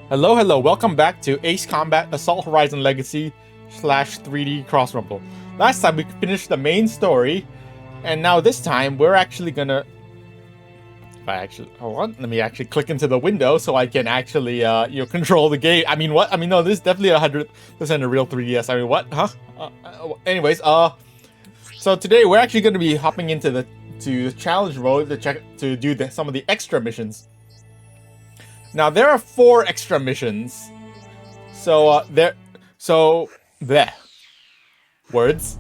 Hello, welcome back to Ace Combat Assault Horizon Legacy / 3D Cross Rumble. Last time we finished the main story, and now this time we're actually gonna... hold on, let me actually click into the window so I can actually, control the game. I mean, what? I mean, no, this is definitely 100% a real 3DS. I mean, what? Huh? Anyways, so today we're actually gonna be hopping into the challenge mode to do some of the extra missions. Now there are 4 extra missions. Bleh. Words.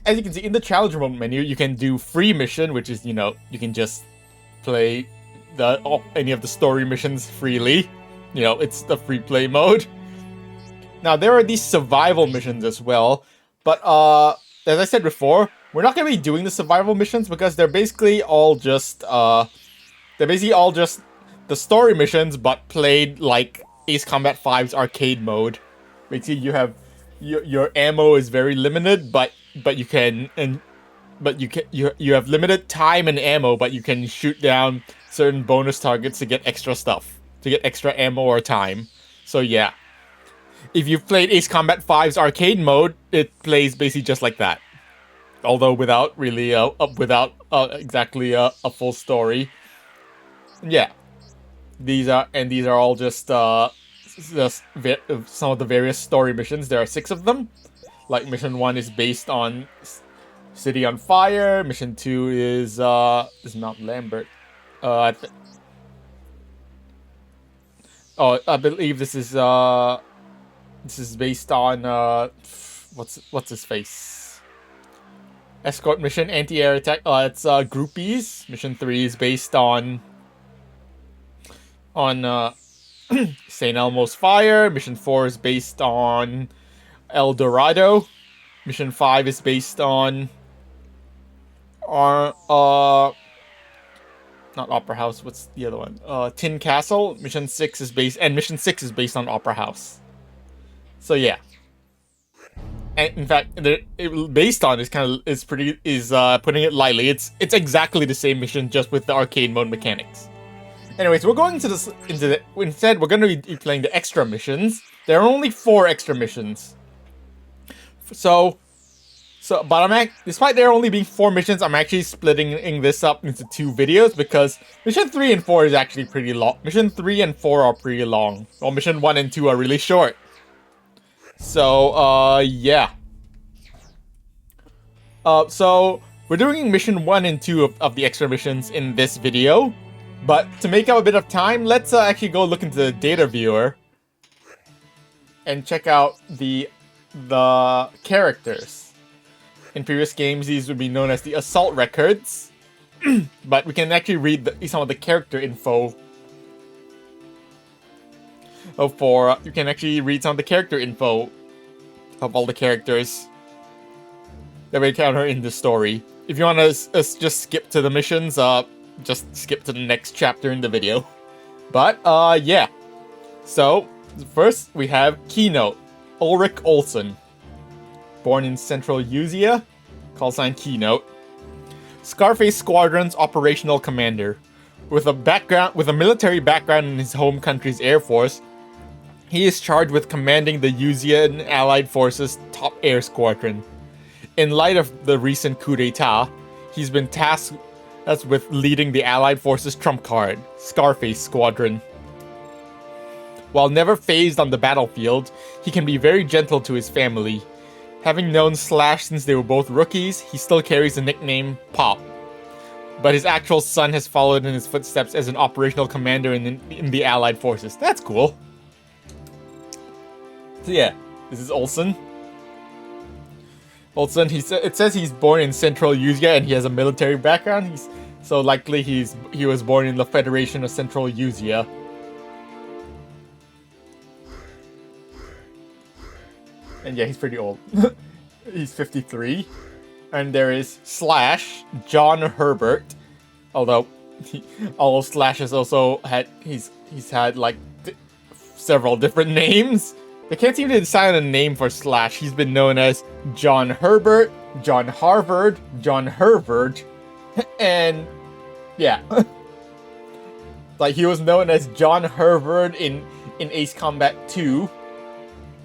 As you can see in the challenge mode menu, you can do free mission, which is, you can just play any of the story missions freely. It's the free play mode. Now there are these survival missions as well, but as I said before, we're not gonna be doing the survival missions because they're basically all just the story missions, but played like Ace Combat 5's arcade mode. Basically, you have your ammo is very limited, but you have limited time and ammo, but you can shoot down certain bonus targets to get extra stuff, to get extra ammo or time. So yeah, if you've played Ace Combat 5's arcade mode, it plays basically just like that, although without really exactly a full story. Yeah. These are all just some of the various story missions. There are 6 of them. Like mission 1 is based on City on Fire. Mission 2 is Mount Lambert. I believe this is based on what's his face? Escort mission, anti-air attack. It's Groupies. Mission 3 is based on St. Elmo's Fire. Mission 4 is based on El Dorado. Mission 5 is based on not Opera House, what's the other one? Tin Castle. Mission 6 is based on Opera House. So yeah. And in fact, based on is putting it lightly. It's exactly the same mission, just with the arcade mode mechanics. Anyways, we're going instead we're going to be playing the extra missions. There are only 4 extra missions. Despite there only being 4 missions, I'm actually splitting this up into 2 videos because mission 3 and 4 is actually pretty long. Mission 3 and 4 are pretty long, while mission 1 and 2 are really short. So, yeah. So we're doing mission 1 and 2 of the extra missions in this video. But to make up a bit of time, let's actually go look into the data viewer and check out the characters. In previous games, these would be known as the assault records, but we can actually read some of the character info. You can actually read some of the character info of all the characters that we encounter in the story. If you want to just skip to the missions, just skip to the next chapter in the video. But, yeah. So, first we have Keynote, Ulrich Olsen. Born in Central Usia, call sign Keynote. Scarface Squadron's operational commander. With a military background in his home country's air force, he is charged with commanding the Usian Allied Forces' top air squadron. In light of the recent coup d'etat, he's been tasked with leading the Allied Forces' trump card, Scarface Squadron. While never phased on the battlefield, he can be very gentle to his family. Having known Slash since they were both rookies, he still carries the nickname Pop. But his actual son has followed in his footsteps as an operational commander in the Allied Forces. That's cool. So yeah, this is Olsen. Olsen, it says he's born in Central Usia and he has a military background. So likely he was born in the Federation of Central Usia. And yeah, he's pretty old. He's 53. And there is Slash, John Herbert. Although Slash has also had he's had like several different names. They can't seem to decide on a name for Slash. He's been known as John Herbert, John Harvard, John Hervard, and yeah. Like, he was known as John Hervard in in Ace Combat 2,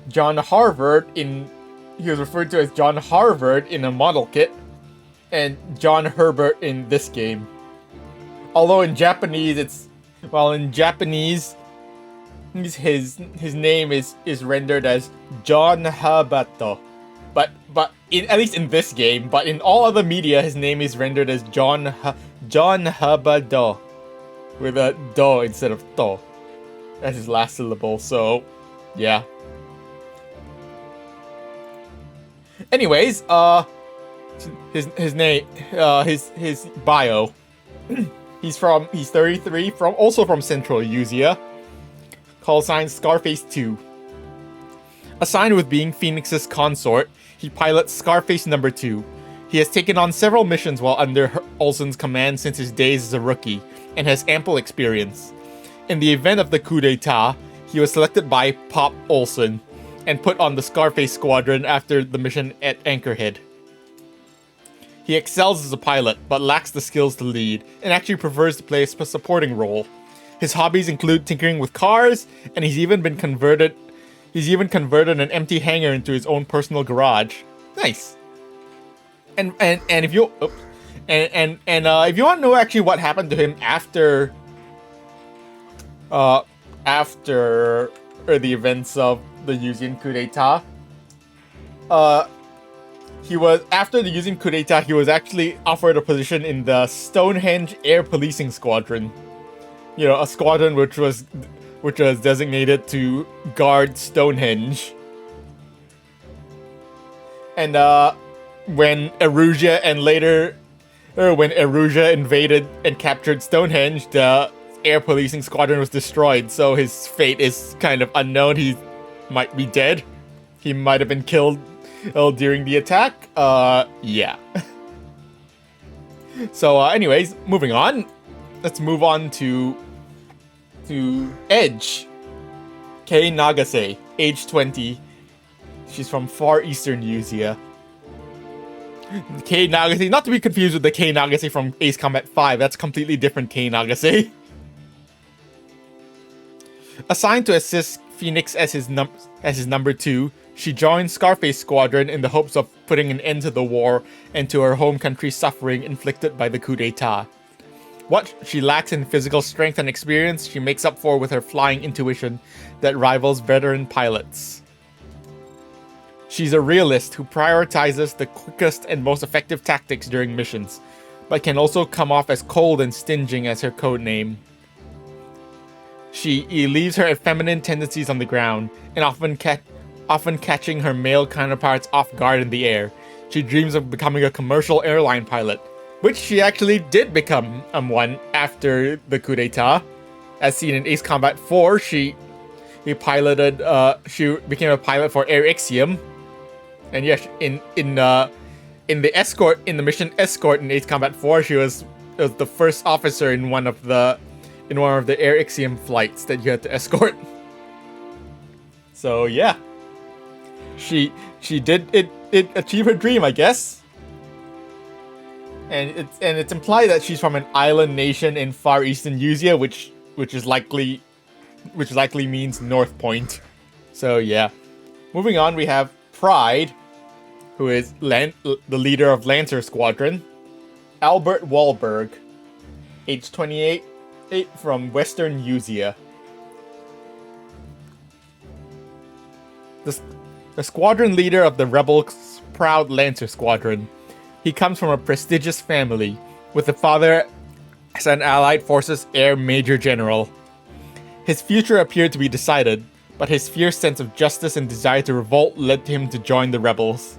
John Harvard he was referred to as John Harvard in a model kit, and John Herbert in this game. Although in Japanese his name is rendered as John Habato. But at least in this game, but in all other media his name is rendered as John Habado, with a do instead of to as his last syllable. So yeah. Anyways, his name, his bio. He's 33, also from Central Usia. Call sign Scarface 2. Assigned with being Phoenix's consort, he pilots Scarface number 2. He has taken on several missions while under Olsen's command since his days as a rookie, and has ample experience. In the event of the coup d'etat, he was selected by Pop Olsen, and put on the Scarface Squadron after the mission at Anchorhead. He excels as a pilot, but lacks the skills to lead, and actually prefers to play a supporting role. His hobbies include tinkering with cars, and he's even converted an empty hangar into his own personal garage. Nice. And if you if you want to know actually what happened to him after the events of the Yuuzhan coup d'etat, after the Yuuzhan coup d'etat, he was actually offered a position in the Stonehenge Air Policing Squadron. You know, a squadron which was designated to guard Stonehenge. And when Erusia invaded and captured Stonehenge, the air policing squadron was destroyed, so his fate is kind of unknown. He might be dead. He might have been killed during the attack. Yeah. So, anyways, moving on. Let's move on to Edge. Kei Nagase, age 20. She's from Far Eastern Usia. Kei Nagase, not to be confused with the Kei Nagase from Ace Combat 5. That's completely different Kei Nagase. Assigned to assist Phoenix as his number 2, she joined Scarface Squadron in the hopes of putting an end to the war and to her home country's suffering inflicted by the coup d'etat. What she lacks in physical strength and experience, she makes up for with her flying intuition that rivals veteran pilots. She's a realist who prioritizes the quickest and most effective tactics during missions, but can also come off as cold and stinging as her codename. She leaves her feminine tendencies on the ground, and often catching her male counterparts off guard in the air. She dreams of becoming a commercial airline pilot, which she actually did become one after the coup d'etat. As seen in Ace Combat 4, she became a pilot for Air Ixiom. And yes, in the mission escort in Ace Combat 4, she was the first officer in one of the Air Ixiom flights that you had to escort. So yeah, she did achieve her dream, I guess. And it's implied that she's from an island nation in Far Eastern Usia, which likely means North Point. So yeah. Moving on, we have Pride, who is the leader of Lancer Squadron. Albert Wahlberg, age 28, from Western Usia. The squadron leader of the rebels' proud Lancer Squadron. He comes from a prestigious family, with a father as an Allied Forces Air Major General. His future appeared to be decided, but his fierce sense of justice and desire to revolt led him to join the rebels.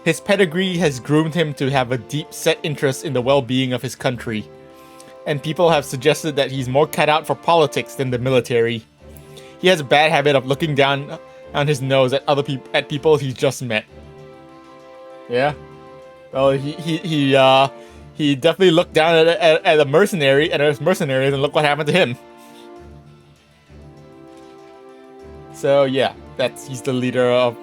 His pedigree has groomed him to have a deep-set interest in the well-being of his country, and people have suggested that he's more cut out for politics than the military. He has a bad habit of looking down on his nose at at people he's just met. Yeah. Well, he definitely looked down at his mercenaries, and look what happened to him. So yeah, he's the leader of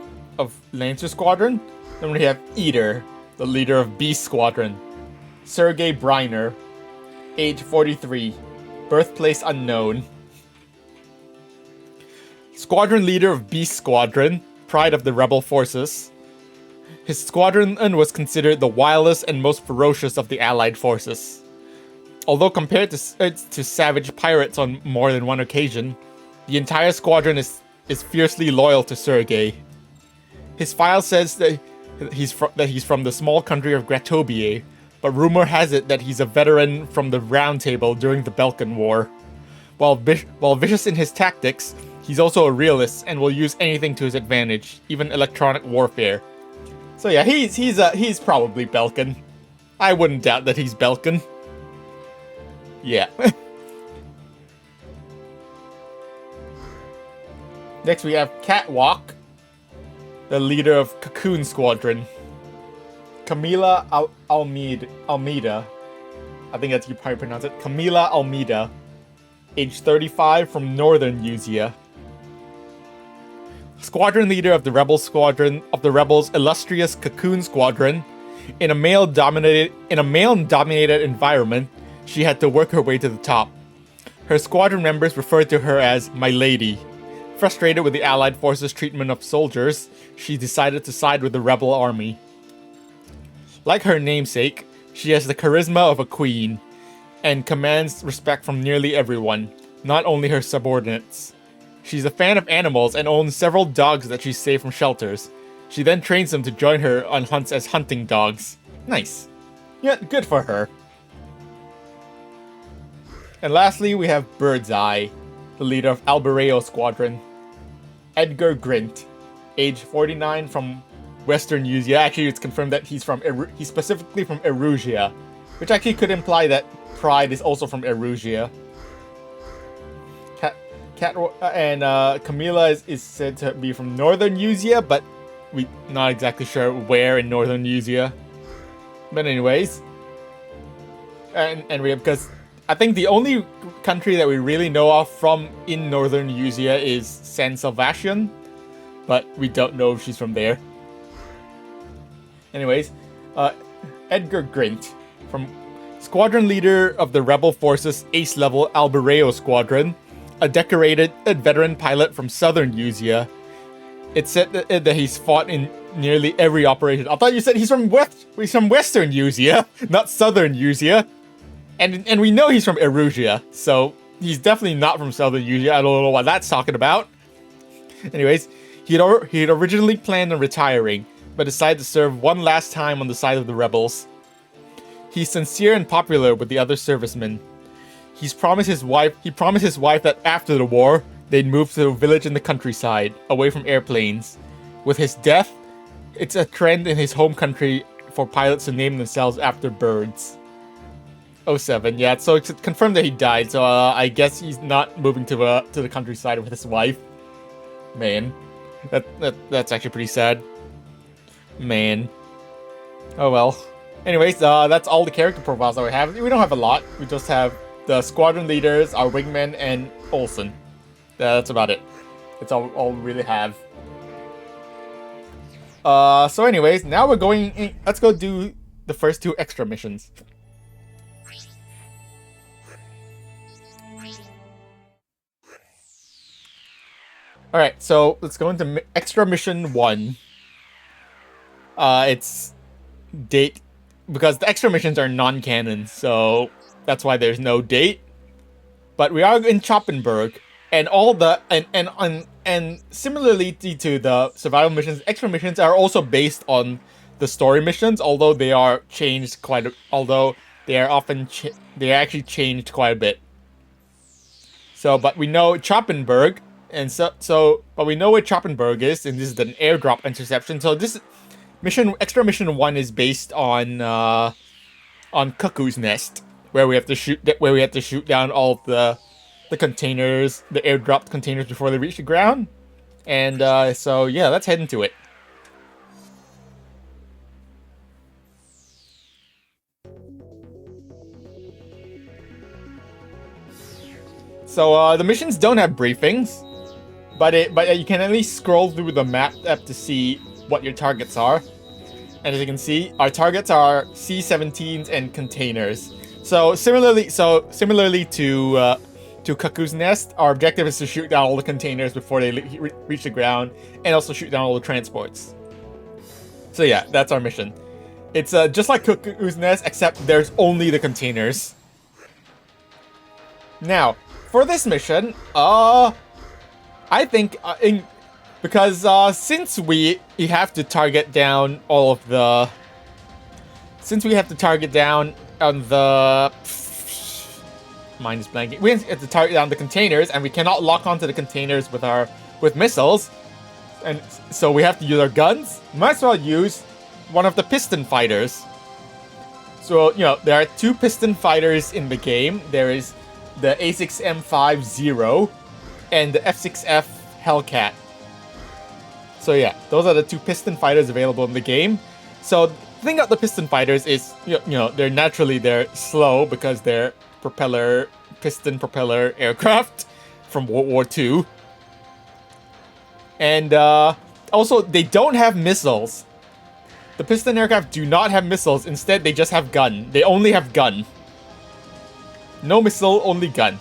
Lancer Squadron. Then we have Eater, the leader of Beast Squadron. Sergei Briner, age 43, birthplace unknown. Squadron leader of Beast Squadron, pride of the rebel forces. His squadron was considered the wildest and most ferocious of the Allied forces. Although compared to savage pirates on more than one occasion, the entire squadron is fiercely loyal to Sergei. His file says that he's from the small country of Gratobier, but rumor has it that he's a veteran from the Round Table during the Balkan War. While vicious in his tactics, he's also a realist and will use anything to his advantage, even electronic warfare. So yeah, he's probably Belkan. I wouldn't doubt that he's Belkan. Yeah. Next we have Catwalk, the leader of Cocoon Squadron. Camila Almeida. I think that's how you probably pronounce it. Camila Almeida. Age 35, from Northern Uzia. Squadron leader of the Rebels' illustrious Cocoon Squadron. In a male-dominated environment, she had to work her way to the top. Her squadron members referred to her as "My Lady." Frustrated with the Allied forces' treatment of soldiers, she decided to side with the rebel army. Like her namesake, she has the charisma of a queen, and commands respect from nearly everyone, not only her subordinates. She's a fan of animals and owns several dogs that she saved from shelters. She then trains them to join her on hunts as hunting dogs. Nice. Yeah, good for her. And lastly, we have Birdseye, the leader of Albereo Squadron. Edgar Grint, age 49, from Western Uzia. Actually, it's confirmed that he's specifically from Erugia, which actually could imply that Pride is also from Erugia. Camila is said to be from Northern Uzia, but we're not exactly sure where in Northern Uzia. But anyways, and we have, because I think the only country that we really know of from in Northern Uzia is San Salvation, but we don't know if she's from there. Anyways, Edgar Grint, from Squadron leader of the Rebel Forces Ace-level Albereo Squadron, a decorated veteran pilot from Southern Uzia. It's said that he's fought in nearly every operation. I thought you said he's from Western Uzia, not Southern Uzia. And we know he's from Erugia, so he's definitely not from Southern Uzia. I don't know what that's talking about. Anyways, he had originally planned on retiring, but decided to serve one last time on the side of the rebels. He's sincere and popular with the other servicemen. He promised his wife that after the war, they'd move to a village in the countryside, away from airplanes. With his death, it's a trend in his home country for pilots to name themselves after birds. 07, yeah, so it's confirmed that he died, so I guess he's not moving to the countryside with his wife. Man, that's actually pretty sad. Man. Oh well. Anyways, that's all the character profiles that we have. We don't have a lot. We just have the squadron leaders, our wingmen, and Olsen. That's about it. That's all we really have. So anyways, now we're going in. Let's go do the first two extra missions. Alright, so let's go into extra mission 1. It's date, because the extra missions are non-canon, so that's why there's no date. But we are in Choppenberg, and all the and similarly to the survival missions, extra missions are also based on the story missions, although they are changed although they are often they are actually changed quite a bit. So, but we know Choppenberg. And but we know where Choppenberg is, and this is an airdrop interception. So this extra mission 1 is based on Cuckoo's Nest, where we have to shoot down all of the containers, the airdropped containers before they reach the ground. And so yeah, let's head into it. So the missions don't have briefings. But you can at least scroll through the map to see what your targets are. And as you can see, our targets are C-17s and containers. So similarly to to Cuckoo's Nest, our objective is to shoot down all the containers before they reach the ground, and also shoot down all the transports. So yeah, that's our mission. It's just like Cuckoo's Nest, except there's only the containers. Now, for this mission, I think because since we have to target down all of the, since we have to target down on the, mind is blanking. We have to target down the containers, and we cannot lock onto the containers with missiles, and so we have to use our guns. Might as well use one of the piston fighters. So you know there are two piston fighters in the game. There is the A6M50 and the F6F Hellcat. So yeah, those are the two piston fighters available in the game. So the thing about the piston fighters is, you know, they're slow because they're piston propeller aircraft from World War II. And also, they don't have missiles. The piston aircraft do not have missiles. Instead, they just have gun. They only have gun. No missile, only gun.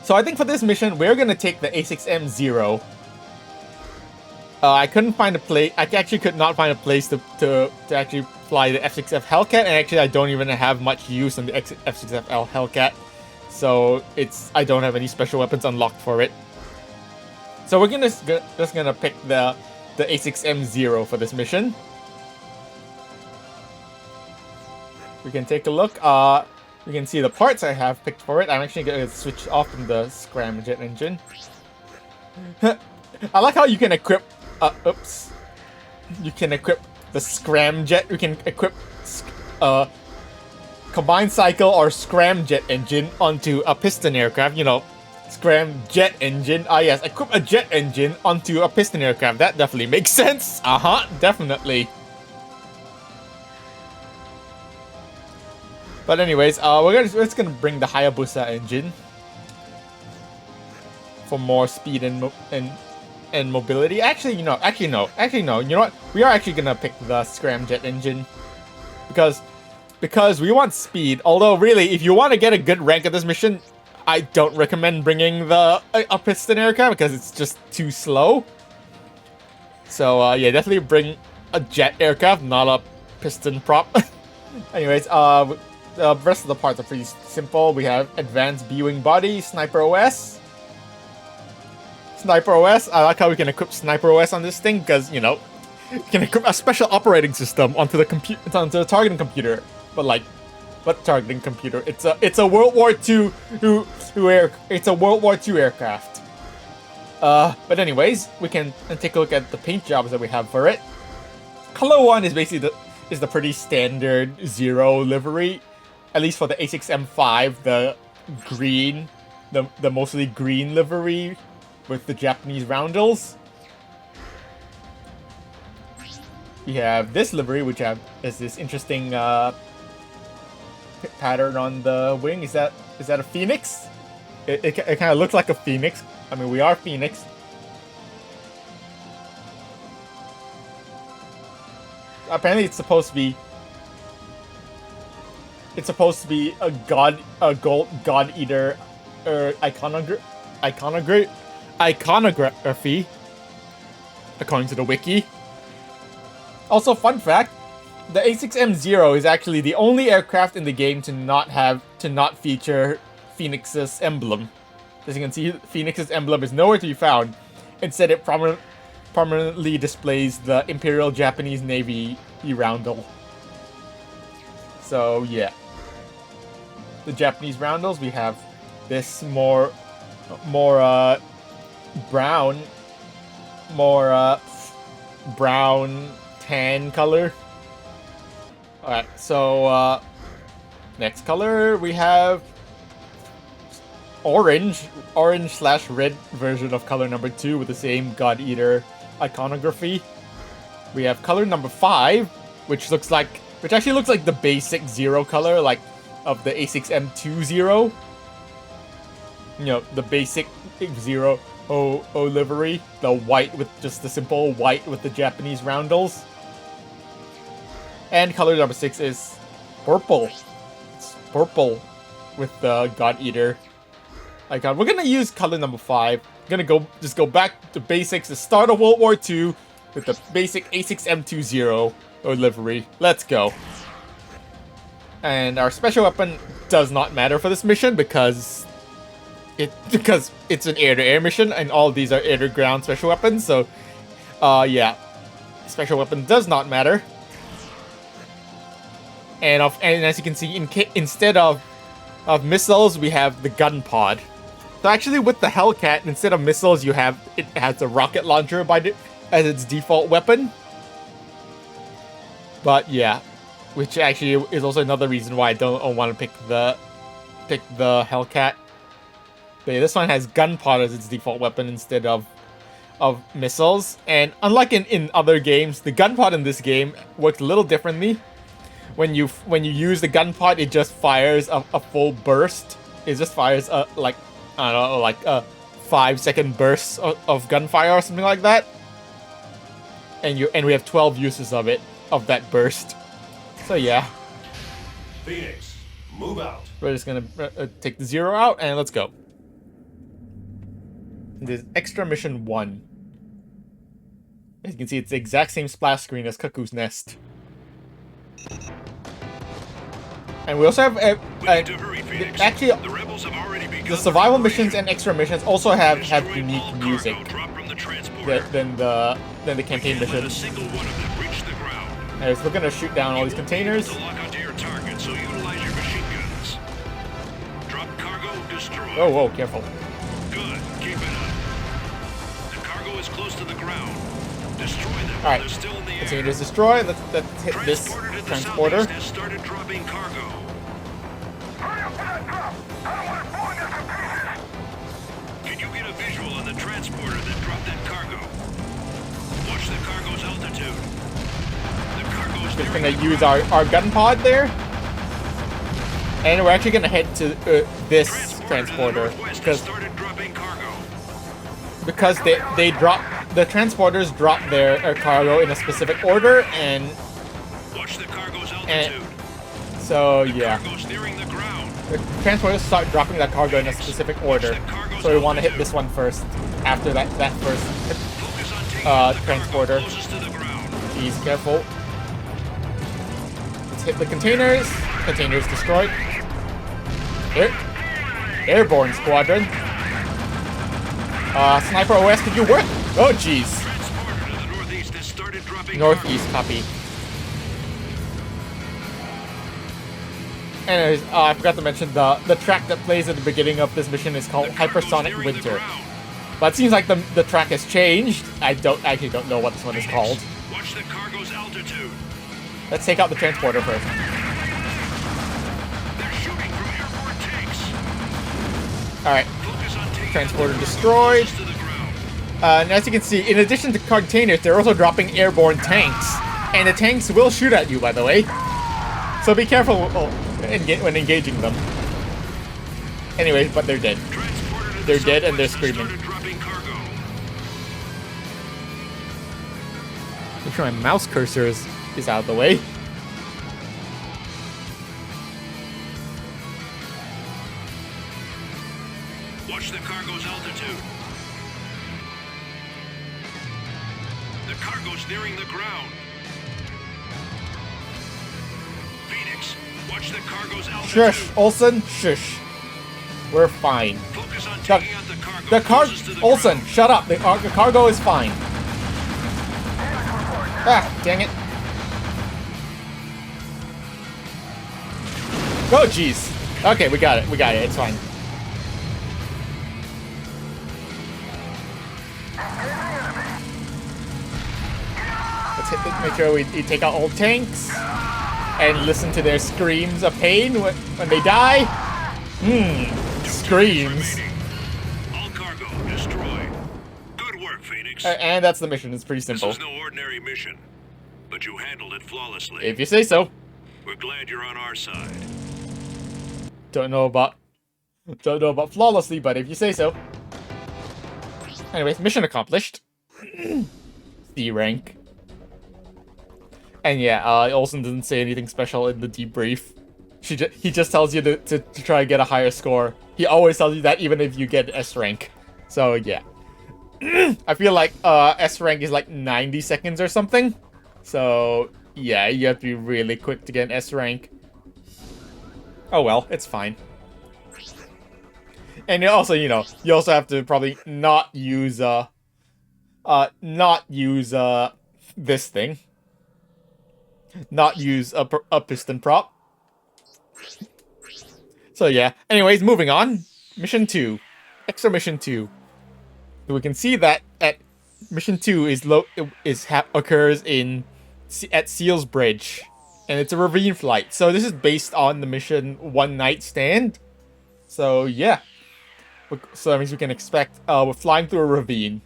So I think for this mission, we're gonna take the A6M0. I couldn't find a place. I actually could not find a place to actually fly the F6F Hellcat, and actually I don't even have much use on the F6F Hellcat, so I don't have any special weapons unlocked for it. So we're just gonna pick the A6M0 for this mission. We can take a look. You can see the parts I have picked for it. I'm actually gonna switch off from the scramjet engine. I like how you can equip. Oops. You can equip the scramjet. You can equip combined cycle or scramjet engine onto a piston aircraft. You know, scramjet engine. Ah yes, equip a jet engine onto a piston aircraft. That definitely makes sense. Definitely. But anyways, we're just gonna bring the Hayabusa engine for more speed and mobility. Actually, no. You know what? We are actually gonna pick the scramjet engine because we want speed. Although, really, if you want to get a good rank at this mission, I don't recommend bringing a piston aircraft because it's just too slow. So yeah, definitely bring a jet aircraft, not a piston prop. Anyways, the rest of the parts are pretty simple. We have advanced B-wing body, Sniper OS. Sniper OS, I like how we can equip Sniper OS on this thing because, you know, you can equip a special operating system onto the targeting computer. But targeting computer? It's a World War II it's a World War II aircraft. But anyways, we can take a look at the paint jobs that we have for it. Color 1 is basically the pretty standard Zero livery, at least for the A6M5, the green, the mostly green livery with the Japanese roundels. We have this livery, which is this interesting pattern on the wing. Is that a phoenix? It kind of looks like a phoenix. I mean, we are Phoenix. Apparently, it's supposed to be a god eater iconography, according to the wiki. Also, fun fact, the A6M0 is actually the only aircraft in the game to not feature Phoenix's emblem. As you can see, Phoenix's emblem is nowhere to be found. Instead, it prominently displays the Imperial Japanese Navy roundel. So yeah, the Japanese roundels, we have this more brown tan color. Alright, so next color we have orange/red version of color number 2 with the same God Eater iconography. We have color number 5, which actually looks like the basic Zero color, like of the A6M20. You know, the basic Zero O livery, the white with just the simple white with the Japanese roundels. And color number 6 is purple. It's purple with the God Eater icon. We're gonna use color number 5. Gonna just go back to basics. The start of World War II with the basic A6M20 livery. Let's go. And our special weapon does not matter for this mission because it's an air-to-air mission, and all of these are air-to-ground special weapons. So, yeah, special weapon does not matter. And as you can see, instead of missiles, we have the gun pod. So actually, with the Hellcat, instead of missiles, it has a rocket launcher as its default weapon. But yeah, which actually is also another reason why I don't want to pick the Hellcat. But yeah, this one has gun pod as its default weapon instead of missiles. And unlike in other games, the gun pod in this game works a little differently. When you use the gun pod, it just fires a full burst. It just fires a 5-second burst of gunfire or something like that. And we have 12 uses of that burst. So yeah. Phoenix, move out. We're just gonna take the 0 out and let's go. This is extra mission 1. As you can see, it's the exact same splash screen as Cuckoo's Nest. And we also have actually the survival missions and extra missions also have unique music than the campaign missions. Anyways, we're gonna shoot down all these containers. Oh, whoa, careful. Good, keep it up. The cargo is close to the ground. Destroy them. All right, They're still in the air. containers destroyed. Let's hit this transporter. Has started dropping cargo. Can you get a visual on the transporter that dropped that cargo? Watch the cargo's altitude. The cargo's Just gonna use our gun pod there, and we're actually gonna head to this transporter because the transporters drop their cargo in a specific order, and watch the cargo's altitude. So yeah, The cargo's nearing the ground. the transporters start dropping that cargo in a specific order. So we want to hit this one first after that first Focus on taking out the transporter. cargo closest to the ground. Jeez, careful. Let's hit the containers. Containers destroyed. Airborne squadron. Sniper OS, could you work? Oh, jeez. Transporter to the northeast has started dropping Northeast, copy. Anyways, I forgot to mention the track that plays at the beginning of this mission is called Hypersonic Winter. But it seems like the track has changed. I actually don't know what this one is called. Watch the cargo's altitude. Let's take out the transporter first. They're shooting from airborne tanks. Alright, Focus on taking transporter out the cargo destroyed. closest to the ground. And as you can see, in addition to containers, they're also dropping airborne tanks. And the tanks will shoot at you, by the way. So be careful when engaging them. Anyways, but they're dead. Transporter to the They're dead and they're southwest has screaming. started dropping cargo. Make sure my mouse cursor is out of the way. Watch the cargo's altitude. The cargo's nearing the ground. Phoenix, watch the cargo's altitude. Shush, Olsen, shush. We're fine. Focus on The- taking out the cargo closest to the Olsen, ground. shut up. The cargo is fine. Ah, dang it. Oh, jeez. Okay, we got it. It's fine. Make sure we take out all tanks and listen to their screams of pain when they die. Screams. Remaining. All cargo destroyed. Good work, Phoenix. And that's the mission. It's pretty This simple. was no ordinary mission, but you handled it flawlessly. If you say so. We're glad you're on our side. Don't know about flawlessly, but if you say so. Anyways, mission accomplished. C rank. And yeah, Olsen doesn't say anything special in the debrief. He just tells you to try and get a higher score. He always tells you that even if you get S rank. So yeah. I feel like S rank is like 90 seconds or something. So yeah, you have to be really quick to get an S rank. Oh well, it's fine. And also, you know, you also have to probably not use this thing. Not use a piston prop. So yeah. Anyways, moving on. Mission 2. Extra Mission 2. So we can see that at Mission 2 occurs at Seals Bridge. And it's a ravine flight. So this is based on the mission One Night Stand. So yeah. So that means we can expect we're flying through a ravine.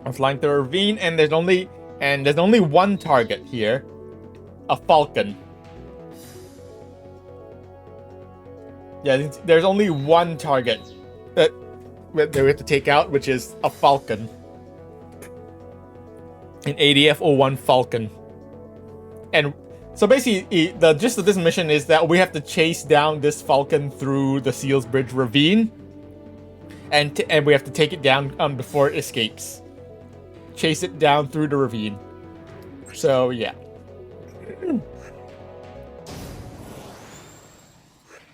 I'm flying through a ravine, and there's only one target here, a falcon. Yeah, there's only one target that we have to take out, which is a falcon, an ADF-01 Falcon. And so basically, the gist of this mission is that we have to chase down this falcon through the Seals Bridge ravine. And we have to take it down before it escapes. Chase it down through the ravine. So yeah.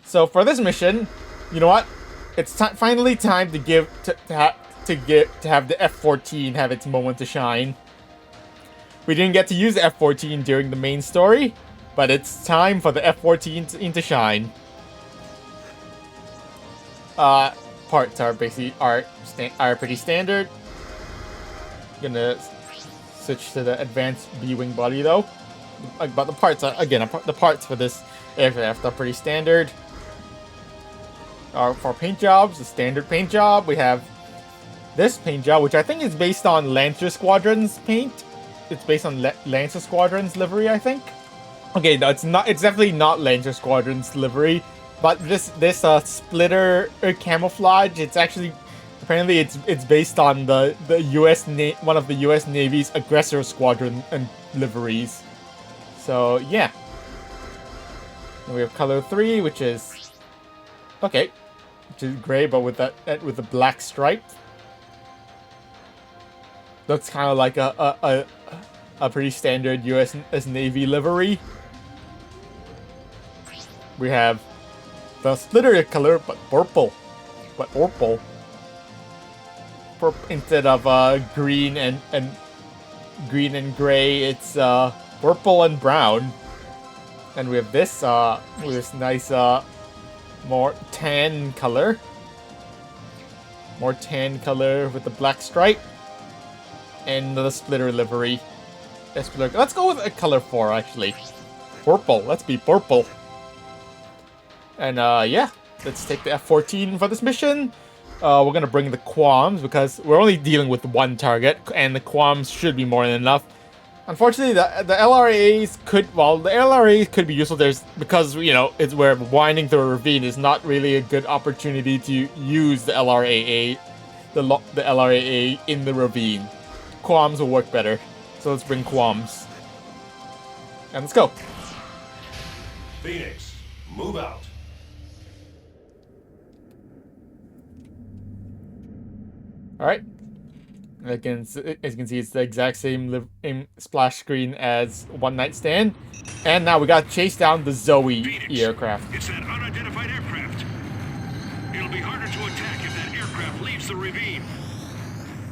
So for this mission, you know what? It's finally time to have the F-14 have its moment to shine. We didn't get to use the F-14 during the main story, but it's time for the F-14 to shine. Parts are basically are pretty standard. Gonna switch to the advanced B-wing body though. But the parts are the parts for this aircraft are pretty standard. For paint jobs, the standard paint job, we have this paint job, which I think is based on Lancer Squadron's paint. It's based on Lancer Squadron's livery, I think. Okay, no, it's not. It's definitely not Lancer Squadron's livery. But this splitter camouflage, it's actually apparently it's based on the one of the U.S. Navy's aggressor squadron and liveries. So yeah, and we have color 3, which is gray, but with the black stripe. Looks kind of like a pretty standard U.S. Navy livery. We have the splitter color, but purple. Instead of green and gray, it's purple and brown. And we have this with this nice more tan color with the black stripe and the splitter livery. Let's go with a color 4 actually. Purple. Let's be purple. And yeah, let's take the F-14 for this mission. We're gonna bring the Qualms because we're only dealing with one target, and the Qualms should be more than enough. Unfortunately, the LRAs could be useful. Because you know we're winding through a ravine is not really a good opportunity to use the LRAA, the LRAA in the ravine. Qualms will work better, so let's bring Qualms. And let's go. Phoenix, move out. Alright. As you can see, it's the exact same splash screen as One Night Stand. And now we gotta chase down the Zoe Phoenix, aircraft. It's that unidentified aircraft. It'll be harder to attack if that aircraft leaves the ravine.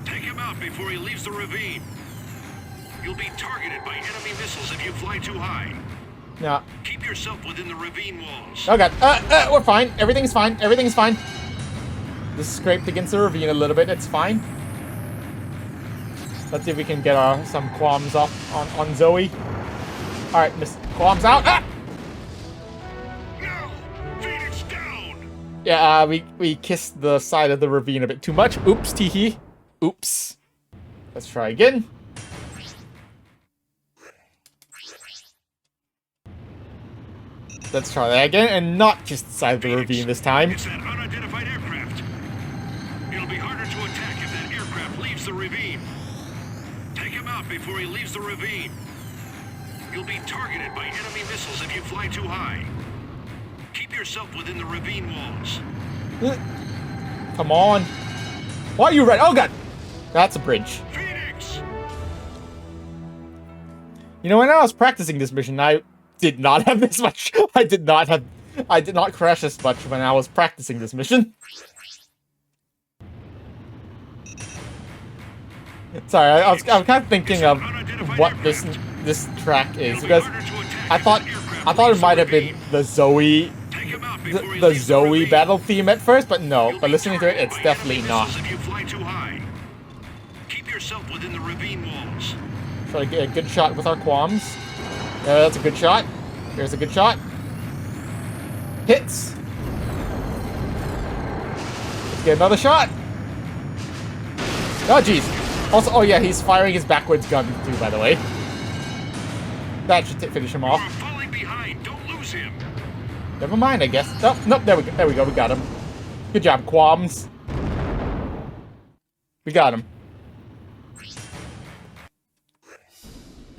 Take him out before he leaves the ravine. You'll be targeted by enemy missiles if you fly too high. Yeah. Keep yourself within the ravine walls. Oh god. We're fine. Everything's fine. Everything's fine. This scraped against the ravine a little bit. It's fine. Let's see if we can get some Qualms off on Zoe. Alright, Miss Qualms out. Ah! No! Phoenix down! Yeah, we kissed the side of the ravine a bit too much. Oops, teehee. Oops. Let's try again. Let's try that again, and not just inside the Phoenix, ravine this time. It's that unidentified aircraft. It'll be harder to attack if that aircraft leaves the ravine. Take him out before he leaves the ravine. You'll be targeted by enemy missiles if you fly too high. Keep yourself within the ravine walls. Come on. Why are you ready? Oh god! That's a bridge. Phoenix! You know, when I was practicing this mission, I did not have this much. I did not crash this much when I was practicing this mission. Sorry, I was kind of thinking of what this track is, because I thought it might have been the Zoe the Zoe battle theme at first, but no. But listening to it, it's definitely not. Keep yourself within the ravine walls. Try to get a good shot with our qualms. Yeah, that's a good shot. Here's a good shot. Hits. Let's get another shot. Oh jeez. Also, oh yeah, he's firing his backwards gun too, by the way. That should finish him off. You're falling behind. Don't lose him. Never mind, I guess. Oh, nope, there we go, we got him. Good job, Qualms. We got him.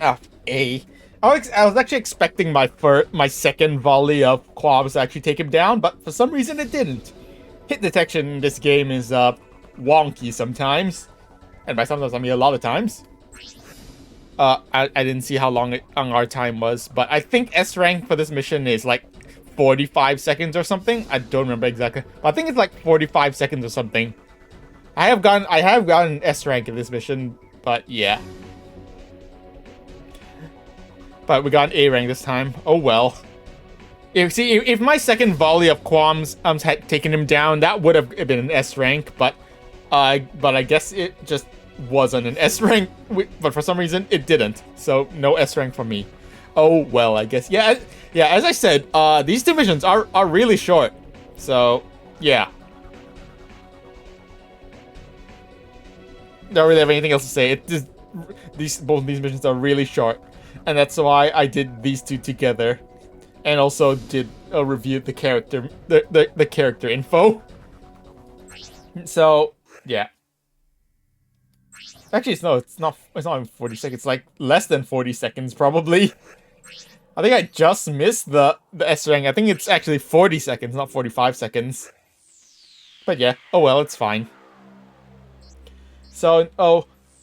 Ah, A. I was actually expecting my second volley of Qualms to actually take him down, but for some reason it didn't. Hit detection in this game is wonky sometimes. And by sometimes, I mean a lot of times. I didn't see how long our time was, but I think S rank for this mission is like 45 seconds or something. I don't remember exactly, but I think it's like 45 seconds or something. I have gotten S rank in this mission, but yeah. But we got an A rank this time. Oh well. If my second volley of Qualms had taken him down, that would have been an S rank, but I guess it just wasn't an S rank, but for some reason it didn't. So no S rank for me. Oh well, I guess. Yeah, as I said, these two missions are really short. So yeah. Don't really have anything else to say. Both these missions are really short, and that's why I did these two together, and also did a review of the character info. So yeah. Actually, it's not even 40 seconds. It's like less than 40 seconds, probably. I think I just missed the S rank. I think it's actually 40 seconds, not 45 seconds. But yeah, oh well, it's fine. So,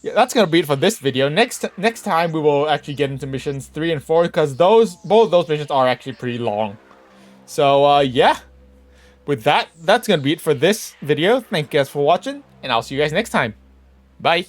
yeah, that's gonna be it for this video. Next time we will actually get into missions 3 and 4, because both those missions are actually pretty long. So, yeah. With that, that's gonna be it for this video. Thank you guys for watching, and I'll see you guys next time. Bye.